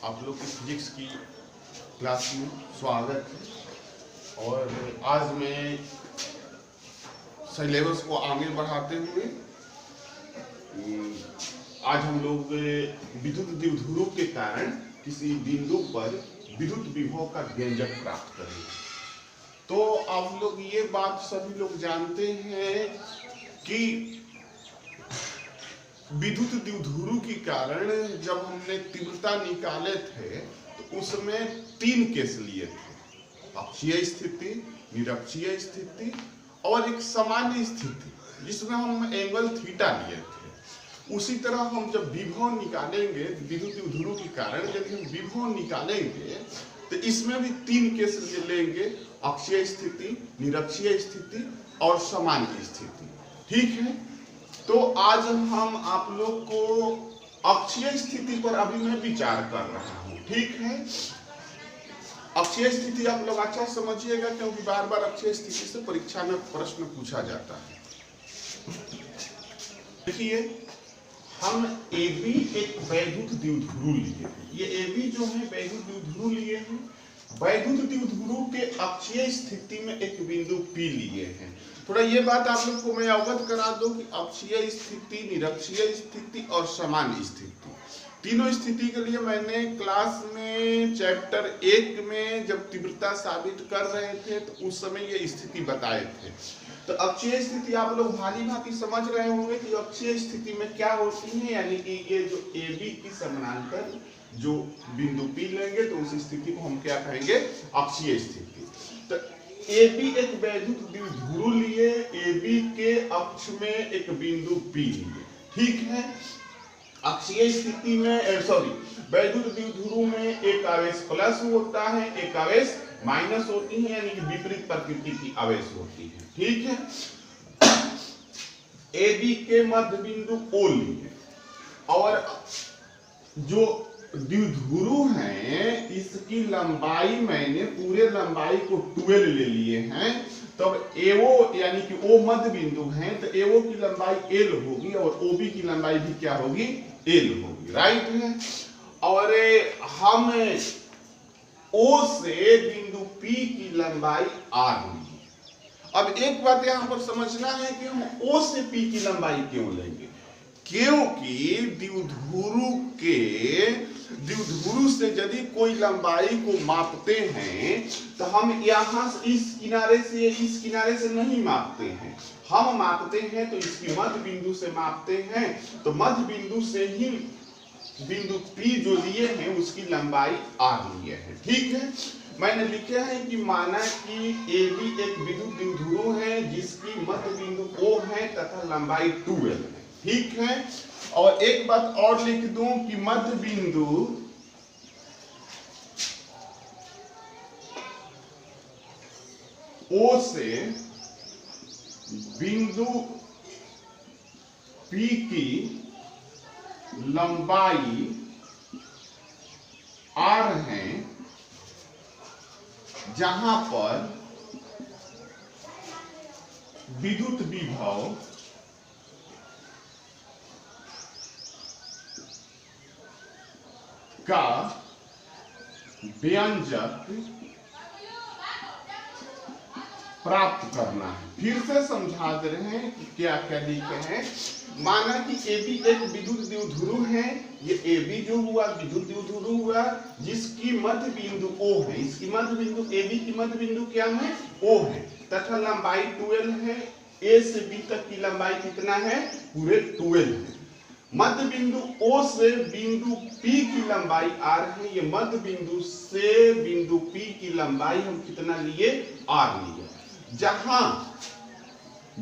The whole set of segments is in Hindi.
आप लोग की फिजिक्स की क्लास में स्वागत है। और आज मैं सिलेबस को आगे बढ़ाते हुए आज हम लोग विद्युत द्विध्रुव के कारण किसी बिंदु पर विद्युत विभव का व्यंजक प्राप्त करेंगे। तो आप लोग ये बात सभी लोग जानते हैं कि विद्युत द्विध्रुव के कारण जब हमने तीव्रता निकाले थे तो उसमें 3 केस लिए थे, अक्षीय स्थिति, निरक्षीय स्थिति और एक सामान्य स्थिति जिसमें हम एंगल थीटा लिए थे। उसी तरह हम जब विभव निकालेंगे विद्युत द्विध्रुव के कारण, यदि हम विभव निकालेंगे तो इसमें भी 3 केस लेंगे, अक्षीय स्थिति, निरक्षीय स्थिति और सामान्य स्थिति। ठीक है, तो आज हम आप लोग को अक्षीय स्थिति पर अभी मैं विचार कर रहा हूं। ठीक है, अक्षीय स्थिति आप लोग अच्छा समझिएगा क्योंकि बार बार अक्षीय स्थिति से परीक्षा में प्रश्न पूछा जाता है। देखिए, हम AB एक वैद्युत द्विध्रुव लिए, ये AB जो है वैद्युत द्विध्रुव लिए हैं। वैद्युत द्विध्रुव के अक्षीय स्थिति में एक बिंदु P लिए हैं। थोड़ा ये बात आप लोग को मैं अवगत करा दूं कि अक्षीय स्थिति, निरक्षीय स्थिति और सामान्य स्थिति, तीनों स्थिति के लिए मैंने क्लास में चैप्टर 1 में जब तीव्रता साबित कर रहे थे तो उस समय ये स्थिति बताए थे। तो अक्षीय स्थिति आप लोग भाली भांति समझ रहे होंगे कि अक्षीय स्थिति में क्या होती है, यानी कि ये जो AB की समानांतर जो बिंदु P लेंगे तो उस स्थिति को हम क्या कहेंगे, अक्षीय स्थिति। तो AB एक वैद्युत द्विध्रुव लिए, AB के अक्ष में एक बिंदु P लिए। ठीक है, अक्षीय स्थिति में वैद्युत द्विध्रुव में एक आवेश प्लस होता है, एक आवेश माइनस होती है, यानी कि विपरीत प्रकृति की आवेश होती है। ठीक है, AB के मध्य बिंदु O लिए और जो द्विध्रुव है इसकी लंबाई मैंने पूरे लंबाई को 12 ले लिए हैं। तब AO यानी कि O मध्य बिंदु है तो AO की लंबाई L होगी और OB की लंबाई भी क्या होगी, L होगी। राइट है, और हम O से बिंदु P की लंबाई R लेंगे। अब एक बात यहां पर समझना है कि हम O से P की लंबाई क्यों लेंगे, क्योंकि द्विध्रुव से यदि कोई लंबाई को मापते हैं तो हम यहां इस किनारे से इस किनारे से नहीं मापते हैं, हम मापते हैं तो इसकी मध्य बिंदु से मापते हैं। तो मध्य बिंदु से ही बिंदु P जो लिए हैं उसकी लंबाई R लिए है। ठीक है, मैंने लिखा है कि माना कि AB एक विद्युत द्विध्रुव है जिसकी मध्य बिंदु O है तथा लंबाई 12 है। ठीक है, और एक बात और लिख दूं कि मध्य बिंदु O से बिंदु P की लंबाई R है, जहां पर विद्युत विभव का व्यंजक प्राप्त करना है। फिर से समझा दे रहे हैं कि क्या क्या लिखे हैं। माना कि AB एक विद्युत द्विध्रुव है, ये AB जो हुआ विद्युत द्विध्रुव हुआ जिसकी मध्य बिंदु O है, इसकी मध्य बिंदु AB की मध्य बिंदु क्या है, O है तथा लंबाई 12 है। A से B तक की लंबाई कितना है, पूरे 12 है। मध्य बिंदु O से बिंदु P की लंबाई R है, ये मध्य बिंदु से बिंदु P की लंबाई हम कितना लिए, R लिए। जहां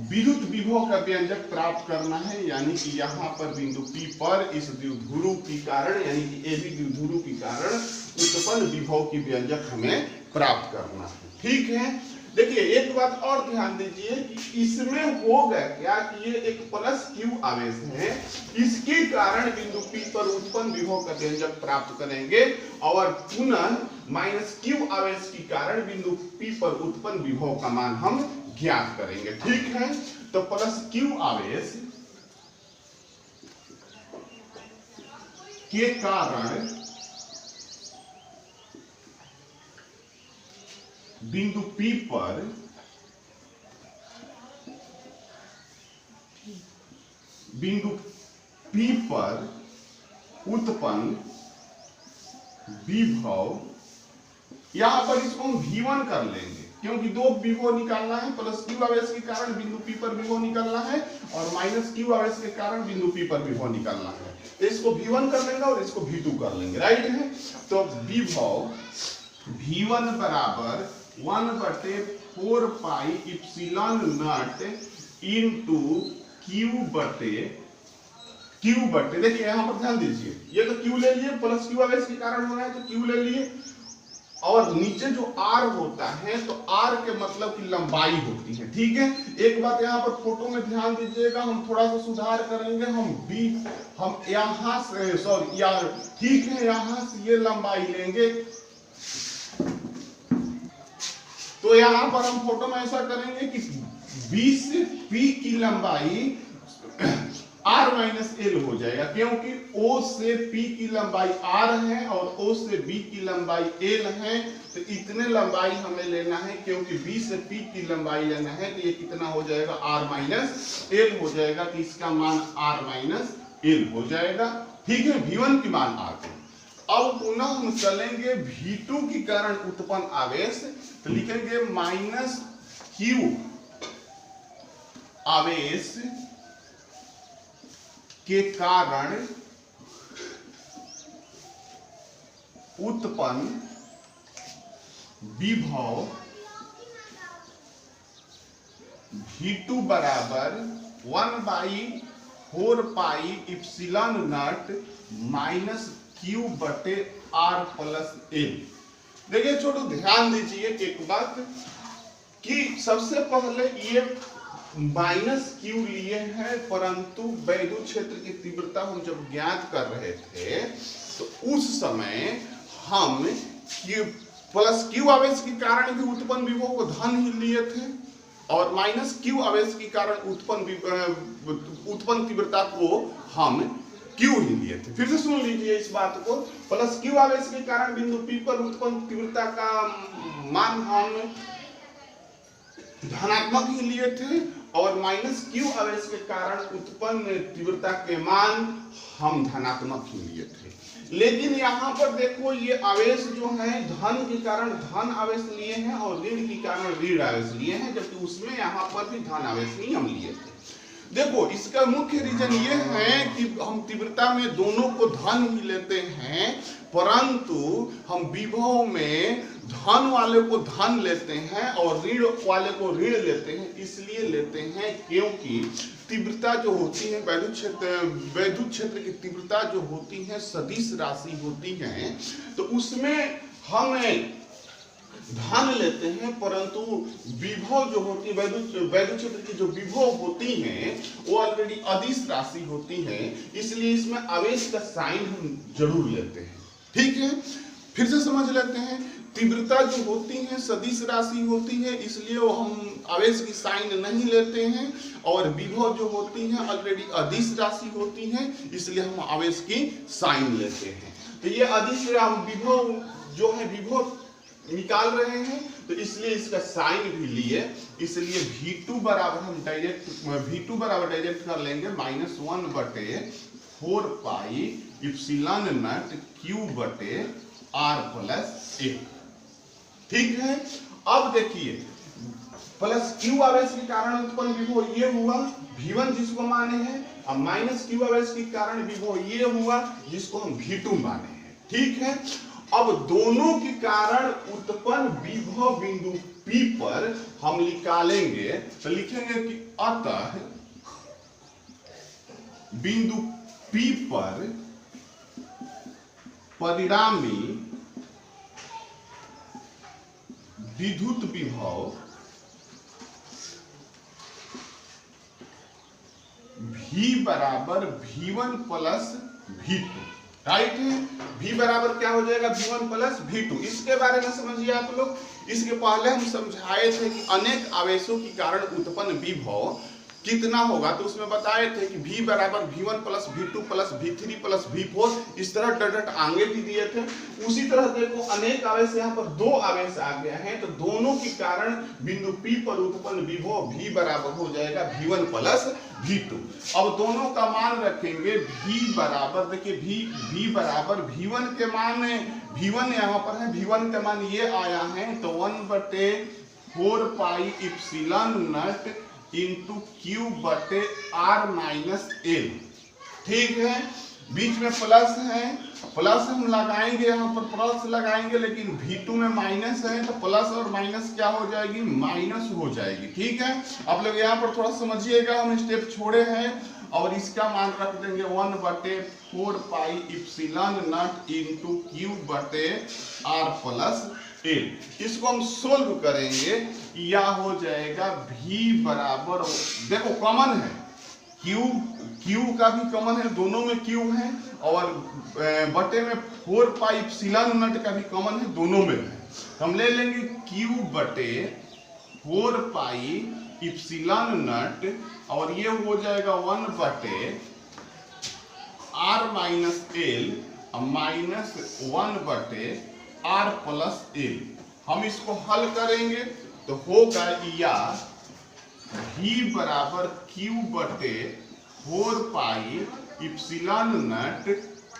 विद्युत विभव का व्यंजक प्राप्त करना है, यानी कि यहाँ पर बिंदु P पर इस द्विध्रुव के कारण यानी कि AB द्विध्रुव के कारण उत्पन्न विभव की व्यंजक हमें प्राप्त करना है। ठीक है, देखिए एक बात और ध्यान दीजिए कि इसमें होगा क्या कि ये एक प्लस Q आवेश है, इसके कारण बिंदु P पर उत्पन्न विभव का व्यंजक प्राप्त करेंगे और पुनः माइनस Q आवेश के कारण बिंदु P पर उत्पन्न विभव का मान हम ज्ञात करेंगे। ठीक है, तो प्लस Q आवेश के कारण बिंदु P पर उत्पन्न विभव, यहां पर इसको हम V1 कर लेंगे क्योंकि दो विभव निकालना है, प्लस Q आवेश के कारण बिंदु P पर विभव निकालना है और माइनस Q आवेश के कारण बिंदु P पर विभव निकालना है। तो इसको V1 कर लेंगे और इसको V2 कर लेंगे, राइट है। तो विभव V1 बराबर 1/4 pi epsilon naught into Q बटे, देखिए यहां पर ध्यान दीजिए, ये तो Q ले लिए, प्लस Q आवेश के कारण हो रहा है तो Q ले लिए, और नीचे जो R होता है तो R के मतलब की लंबाई होती है, ठीक है। एक बात यहाँ पर फोटो में ध्यान दीजिएगा, हम थोड़ा सा सुधार करेंगे, हम यहाँ से सॉरी यार ठीक है, यहाँ से ये लंबाई लेंगे, तो यहाँ पर हम फोटो में ऐसा करेंगे कि B से P की लंबाई R माइनस L हो जाएगा, क्योंकि O से P की लंबाई R है और O से B की लंबाई L है, तो इतने लंबाई हमें लेना है, क्योंकि B से P की लंबाई लेना है, तो ये कितना हो जाएगा R माइनस L हो जाएगा, तो इसका मान R माइनस L हो जाएगा, ठीक है। V1 की मान आ गई। अब पुनः हम चलेंगे V2 के कारण उत्पन्न आवेश, तो लिखेंगे माइनस Q आवेश के कारण उत्पन्न विभव V2 बराबर 1/4 pi epsilon not minus Q बटे R प्लस L। देखिए छोटू ध्यान दीजिए एक बात कि सबसे पहले ये माइनस Q लिए हैं, परंतु वैद्युत क्षेत्र की तीव्रता हम जब ज्ञात कर रहे थे तो उस समय हम प्लस Q आवेश के कारण भी उत्पन्न विभव को धन ही लिए थे और माइनस Q आवेश के कारण उत्पन्न तीव्रता को हम Q ही लिए थे। फिर से सुन लीजिए इस बात को, प्लस Q आवेश के कारण बिंदु P पर उत्पन्न तीव्रता का मान हम धनात्मक ही लिए थे और माइनस Q आवेश के कारण उत्पन्न तीव्रता के मान हम धनात्मक ही लिए थे। लेकिन यहाँ पर देखो ये आवेश जो है धन के कारण धन आवेश लिए हैं और ऋण के कारण ऋण आवेश लिए हैं, जबकि उसमें यहाँ पर भी धन आवेश ही हम लिए थे। देखो इसका मुख्य रीजन ये है कि हम तीव्रता में दोनों को धन ही लेते हैं, परंतु हम विभव में धन वाले को धन लेते हैं और ऋण वाले को ऋण लेते हैं। इसलिए लेते हैं क्योंकि तीव्रता जो होती है वैद्युत क्षेत्र की तीव्रता जो होती है सदिश राशि होती है, तो उसमें हम धन लेते हैं, परंतु विभव जो होती है वैद्युत क्षेत्र की जो विभव होती हैं वो ऑलरेडी अदिश राशि होती है, इसलिए इसमें आवेश का साइन हम जरूर लेते हैं, ठीक है। फिर से समझ लेते हैं, तीव्रता जो होती है सदिश राशि होती है, इसलिए वो हम आवेश की साइन नहीं लेते हैं, और विभव जो होती है ऑलरेडी अदिश राशि होती है, इसलिए हम आवेश की साइन लेते हैं। तो ये अदिश हम विभव जो है विभव निकाल रहे हैं, तो इसलिए इसका साइन भी लिए, इसलिए V2 बराबर हम डायरेक्ट कर लेंगे -1/4 पाई इप्सिलॉन नॉट Q बटे R प्लस 1, ठीक है। अब देखिए प्लस Q आवेश के कारण उत्पन्न विभव ये हुआ V1 जिसको माने हैं, अब माइनस Q आवेश के कारण विभव ये हुआ जिसको हम V2 माने हैं, ठीक है। अब दोनों के कारण उत्पन्न विभव बिंदु P पर हम निकालेंगे, तो लिखेंगे कि अतः बिंदु P पर परिणामी विद्युत विभव V बराबर V1 प्लस V2, राइट है। V बराबर क्या हो जाएगा V1 प्लस V2। इसके बारे में समझिए आप लोग, इसके पहले हम समझाए थे कि अनेक आवेशों के कारण उत्पन्न विभव कितना होगा, तो उसमें बताए थे कि V बराबर V1 plus V2 plus V3 plus V4, इस तरह डट आगे भी दिए थे। उसी तरह देखो अनेक आवेश यहाँ पर दो आवेश आ गए हैं, तो दोनों के कारण बिंदु P पर उत्पन्न विभव V बराबर हो जाएगा V1 प्लस V2। अब दोनों का मान रखेंगे V बराबर, देखिए V बराबर V1 के मान, V1 यहाँ पर है, V1 का मान ये आया है, तो 1/4 pi epsilon naught into Q बटे आर माइनस एल। ठीक है, बीच में प्लस है, प्लस हम लगाएंगे, यहाँ पर प्लस लगाएंगे, लेकिन V2 में माइनस है, तो प्लस और माइनस क्या हो जाएगी, माइनस हो जाएगी। ठीक है, आप लोग यहाँ पर थोड़ा समझिएगा, हम स्टेप छोड़े हैं, और इसका मान रख देंगे 1/4 pi epsilon naught into Q बटे आर प्लस एल। इसको हम सोल्व करेंगे, या हो जाएगा V बराबर, देखो कॉमन है, Q का भी कॉमन है, दोनों में Q है, और बटे में 4 पाई इप्सिलॉन नॉट का भी कॉमन है, दोनों में है। हम ले लेंगे Q बटे 4 पाई इप्सिलॉन नॉट, और ये हो जाएगा 1 बटे आर माइनस एल माइनस 1 बटे आर प्लस एल। हम इसको हल करेंगे तो होगा या V बराबर Q बटे 4 पाई इप्सिलॉन नॉट,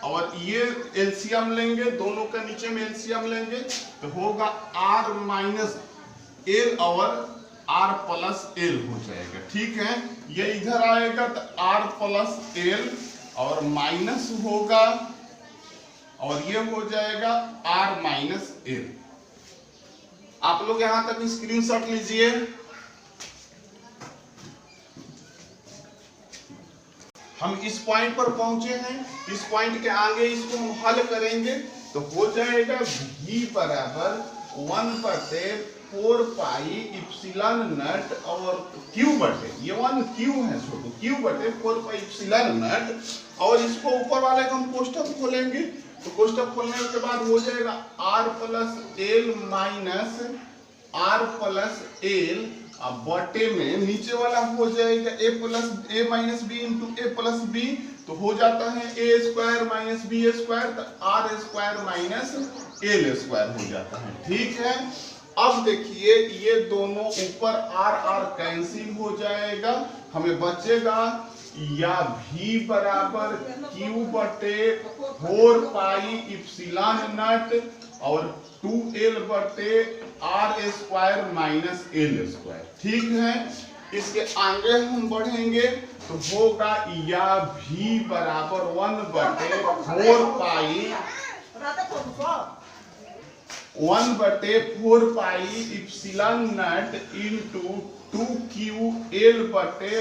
और ये एलसीएम लेंगे, दोनों का नीचे में एलसीएम लेंगे, तो होगा R माइनस एल और R प्लस एल हो जाएगा। ठीक है, ये इधर आएगा तो R प्लस एल और माइनस होगा, और ये हो जाएगा R माइनस एल। आप लोग यहां तक स्क्रीनशॉट लीजिए। हम इस पॉइंट पर पहुंचे हैं, इस पॉइंट के आगे इसको हम हल करेंगे, तो हो जाएगा V बराबर 1/4 पाई इप्सिलॉन नॉट और Q बटे, ये 1 Q है छोटू, Q बटे 4 पाई इप्सिलॉन नॉट, और इसको ऊपर वाले को हम कोष्ठक खोलेंगे, तो कोष्ठक खोलने के बाद हो जाएगा R plus L minus R plus L, अब बटे में नीचे वाला हो जाएगा a minus B into A plus B, तो हो जाता है a square minus B square, तो R square minus L square हो जाता है। ठीक है, अब देखिए ये दोनों ऊपर R कैंसिल हो जाएगा, हमें बचेगा या V बराबर Q बटे 4 पाई इप्सिलॉन नॉट और 2L बटे R square minus L square. ठीक है, इसके आगे हम बढ़ेंगे तो होगा या V बराबर 1/4 पाई 1/4 pi epsilon naught into 2QL बटे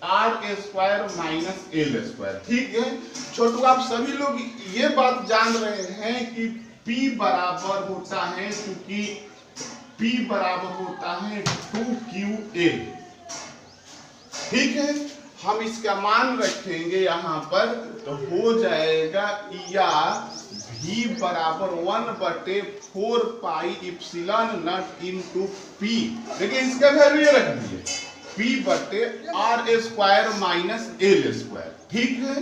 R square minus L square. ठीक है, छोटू आप सभी लोग ये बात जान रहे हैं कि P बराबर होता है, क्योंकि P बराबर होता है 2QL। ठीक है, हम इसका मान रखेंगे यहाँ पर, तो हो जाएगा या V बराबर 1/4 pi epsilon naught into P, देखिए इसका वैल्यू रख दिए P बटे R square minus L square. ठीक है,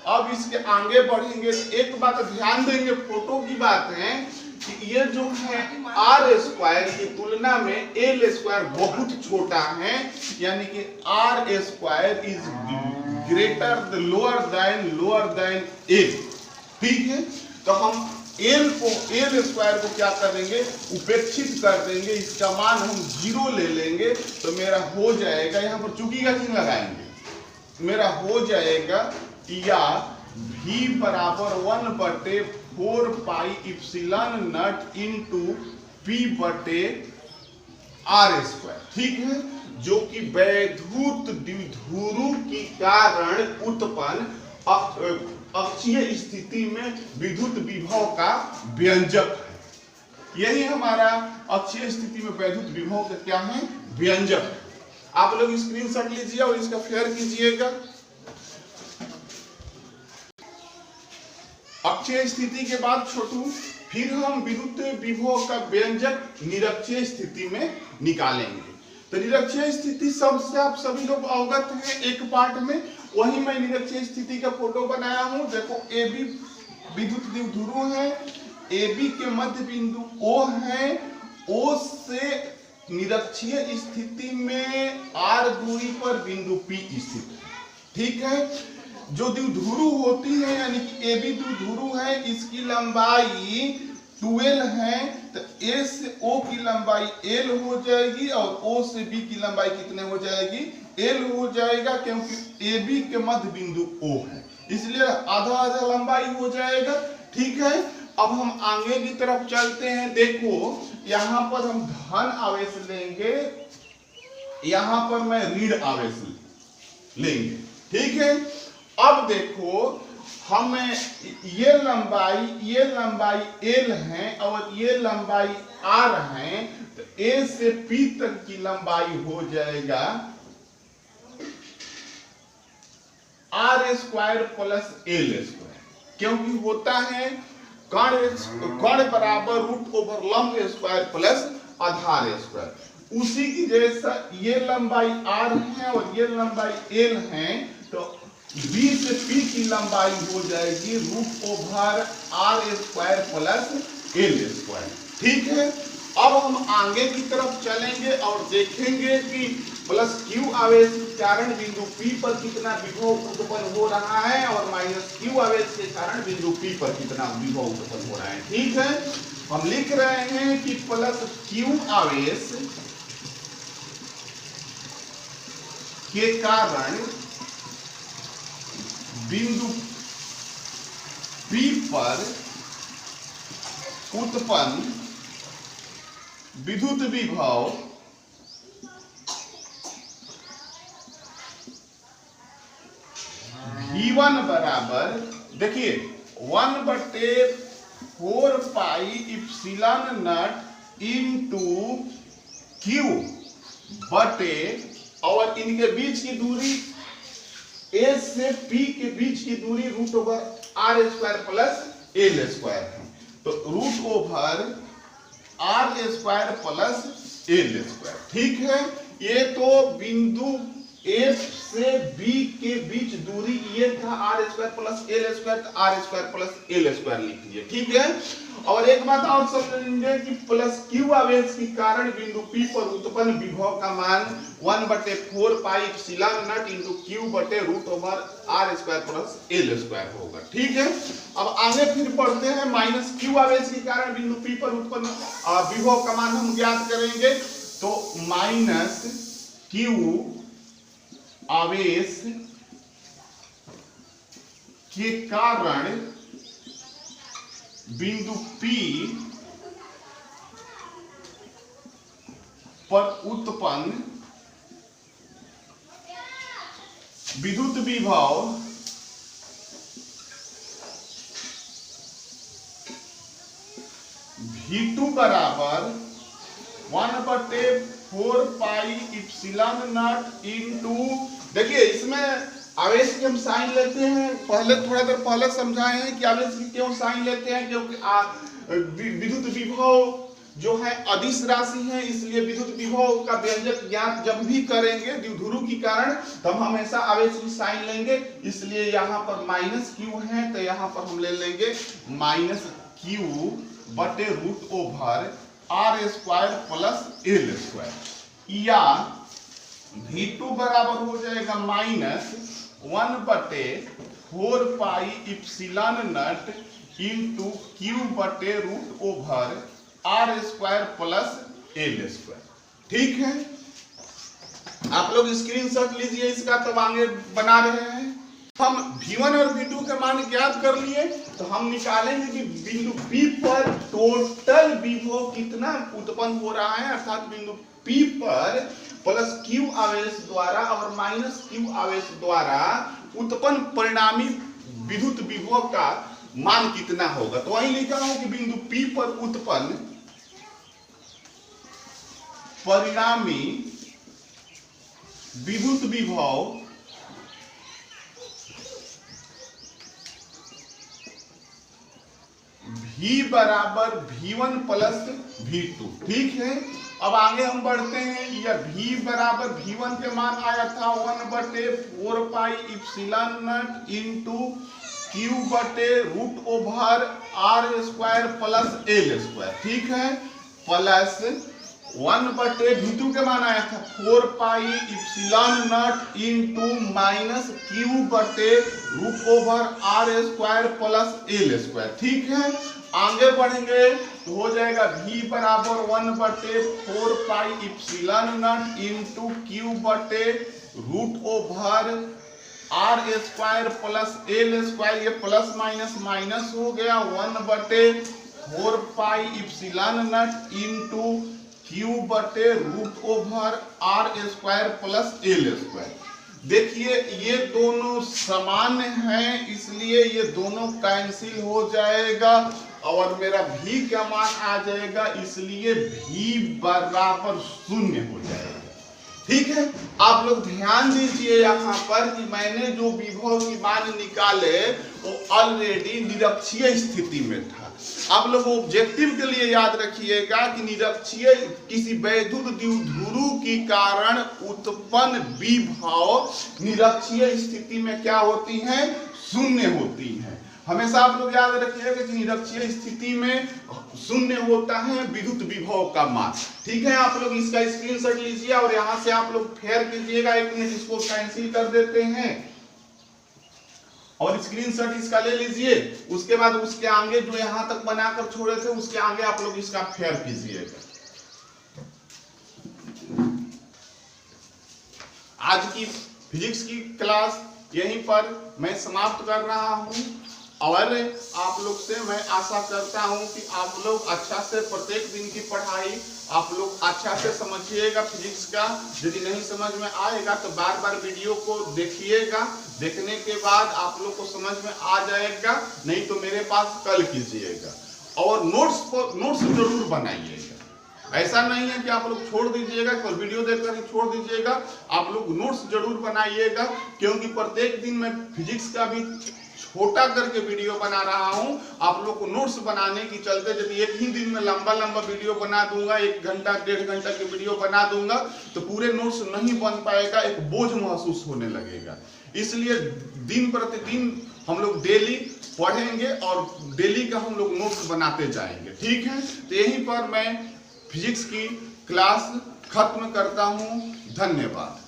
अब इसके आगे बढ़ेंगे, एक बात ध्यान देंगे, फोटो की बात है कि ये जो है R स्क्वायर की तुलना में एल स्क्वायर बहुत छोटा है, यानी कि R square is greater lower than L. ठीक है, तो हम एल स्क्वायर को क्या करेंगे, उपेक्षित कर देंगे, इसका मान हम 0 ले लेंगे, तो मेरा हो जाएगा, यहाँ पर चूकी का चिन्ह लगाएंगे, मेरा हो जाएगा या V बराबर 1/4 pi epsilon naught into P बटे R स्क्वायर। ठीक है, जो कि वैद्युत द्विध्रुव के कारण उत्पन्न अक्षीय स्थिति में विद्युत विभव का व्यंजक है। यही हमारा अक्षीय स्थिति में वैद्युत विभव का क्या है, व्यंजक है। आप लोग स्क्रीनशॉट लीजिए और इसका फेयर कीजिएगा। अक्षीय स्थिति के बाद छोटू फिर हम विद्युत विभव का व्यंजक निरक्षीय स्थिति में निकालेंगे। तो निरक्षीय स्थिति सबसे आप सभी लोग अवगत हैं एक पार्ट में, वही मैं निरक्षीय स्थिति का फोटो बनाया हूं। देखो ए बी विद्युत द्विध्रुव है, ए बी के मध्य बिंदु O है, O से निरक्षीय स्थिति में r दूरी पर बिंदु P स्थित है। ठीक है, जो द्विध्रुव होती है यानी कि ए बी द्विध्रुव है, इसकी लंबाई 12 है, तो A से O की लंबाई L हो जाएगी और O से B की लंबाई कितने हो जाएगी, L हो जाएगा, क्योंकि AB के मध्य बिंदु O है, इसलिए आधा आधा लंबाई हो जाएगा। ठीक है, अब हम आगे की तरफ चलते हैं। देखो यहां पर हम धन आवेश लेंगे, यहां पर मैं ऋण आवेश लेंगे। ठीक है, अब देखो हम ये लंबाई L है और ये लंबाई R है, तो A से P तक की लंबाई हो जाएगा R square plus L square, क्योंकि होता है कण बराबर रूट ओवर लंब स्क्वायर प्लस आधार स्क्वायर। उसी की जैसा ये लंबाई R है और ये लंबाई L है, तो B से P की लंबाई हो जाएगी root over R square plus L square. ठीक है, अब हम आगे की तरफ चलेंगे और देखेंगे कि प्लस Q आवेश के कारण बिंदु P पर कितना विभव उत्पन्न हो रहा है और माइनस Q आवेश के कारण बिंदु P पर कितना विभव उत्पन्न हो रहा है। ठीक है, हम लिख रहे हैं कि प्लस Q आवेश के कारण बिंदु P पर उत्पन्न विद्युत विभव V1 बराबर, देखिए 1/4 pi epsilon naught into Q बटे, और इनके बीच की दूरी A से P के बीच की दूरी root over R square plus L square है, तो root over R square plus L square. ठीक है, ये तो बिंदु A से B के बीच दूरी ये था R square plus L square, तो R square plus L square लिख लीजिए। ठीक है, और एक बात और समझेंगे कि प्लस Q आवेश के कारण बिंदु P पर उत्पन्न विभव का मान 1/4 pi epsilon naught into Q बटे root over R square plus L square होगा। ठीक है, अब आगे फिर पढ़ते हैं। माइनस Q आवेश के कारण बिंदु P पर उत्पन्न विभव का मान हम ज्ञात करेंगे, तो माइनस Q आवेश के कारण बिंदु P पर उत्पन्न विद्युत विभव V2 बराबर 1/4 पाई इप्सिलॉन नॉट इनटू, देखिए इसमें आवेश की हम साइन लेते हैं, पहले थोड़ा देर पहले समझाए हैं कि आवेश की क्यों साइन लेते हैं, क्योंकि विद्युत विभव जो है अदिश राशि है, इसलिए विद्युत विभव का व्यंजक ज्ञात जब भी करेंगे द्विध्रुव के कारण, तब हमेशा आवेश की साइन लेंगे। इसलिए यहाँ पर माइनस Q है, तो यहाँ पर हम ले लेंगे माइनस Q बटे root over R square plus L square, या V2 बराबर हो जाएगा minus 1/4 pi epsilon naught into Q बटे root over R square plus L square. ठीक है, आप लोग स्क्रीनशॉट लीजिए इसका, तब आगे बना रहे हैं। हम V1 और V2 के मान ज्ञात कर लिए, तो हम निकालेंगे कि बिंदु P पर टोटल विभव कितना उत्पन्न हो रहा है, अर्थात बिंदु P पर प्लस Q आवेश द्वारा और माइनस Q आवेश द्वारा उत्पन्न परिणामी विद्युत विभव का मान कितना होगा। तो वही लिखा हूं कि बिंदु P पर उत्पन्न परिणामी विद्युत विभव v बराबर v1 प्लस v2। ठीक है, अब आगे हम बढ़ते हैं। यह v बराबर v1 के मान आया था 1/4 pi epsilon naught into q बटे root over r square plus l square. ठीक है, प्लस 1/v2 के मान आया था 4 pi epsilon naught into minus q बटे root over r square plus l square. ठीक है, आगे बढ़ेंगे तो हो जाएगा v बराबर 1/4 pi epsilon naught into q बटे root over r square plus l square. ये प्लस माइनस माइनस हो गया, 1/4 pi epsilon naught into q बटे root over r square plus l square. देखिए ये दोनों समान हैं, इसलिए ये दोनों कैंसिल हो जाएगा और मेरा v का मान आ जाएगा, इसलिए v बराबर 0 हो जाएगा। ठीक है, आप लोग ध्यान दीजिए यहाँ पर कि मैंने जो विभव की मान निकाले वो ऑलरेडी निरक्षीय स्थिति में था। आप लोग ऑब्जेक्टिव के लिए याद रखिएगा कि निरक्षीय किसी वैद्युत द्विध्रुव के कारण उत्पन्न विभव निरक्षीय स्थिति में क्या होती हैं? 0 होती हैं। हमेशा आप लोग याद रखिएगा कि निरक्षीय स्थिति में 0 होता है विद्युत विभव का मान। ठीक है, आप लोग इसका स्क्रीनशॉट लीजिए और यहाँ से आप लोग फेयर कीजिएगा। 1 मिनट इसको कैंसिल कर देते हैं और स्क्रीनशॉट इसका ले लीजिए। उसके बाद उसके आगे जो यहां तक बनाकर छोड़े थे उसके आगे आप लोग इसका फेयर कीजिएगा। आज की फिजिक्स की क्लास यहीं पर मैं समाप्त कर रहा हूं और आप लोग से मैं आशा करता हूं कि आप लोग अच्छा से प्रत्येक दिन की पढ़ाई आप लोग अच्छा से समझिएगा फिजिक्स का। यदि नहीं समझ में आएगा तो बार बार वीडियो को देखिएगा, देखने के बाद आप लोग को समझ में आ जाएगा, नहीं तो मेरे पास कल कीजिएगा। और नोट्स जरूर बनाइएगा। ऐसा नहीं है कि आप लोग छोड़ दीजिएगा, कल वीडियो देखकर ही छोड़ दीजिएगा। आप लोग नोट्स जरूर बनाइएगा, क्योंकि प्रत्येक दिन मैं फिजिक्स का भी छोटा करके वीडियो बना रहा हूं। आप लोग को नोट्स बनाने की चलते यदि एक ही दिन में लंबा लंबा वीडियो बना दूंगा, 1 घंटा 1.5 घंटा की वीडियो बना दूंगा तो पूरे नोट्स नहीं बन पाएगा, एक बोझ महसूस होने लगेगा। इसलिए दिन प्रतिदिन हम लोग डेली पढ़ेंगे और डेली का हम लोग नोट्स बनाते जाएंगे। ठीक है, तो यहीं पर मैं फिजिक्स की क्लास खत्म करता हूं। धन्यवाद।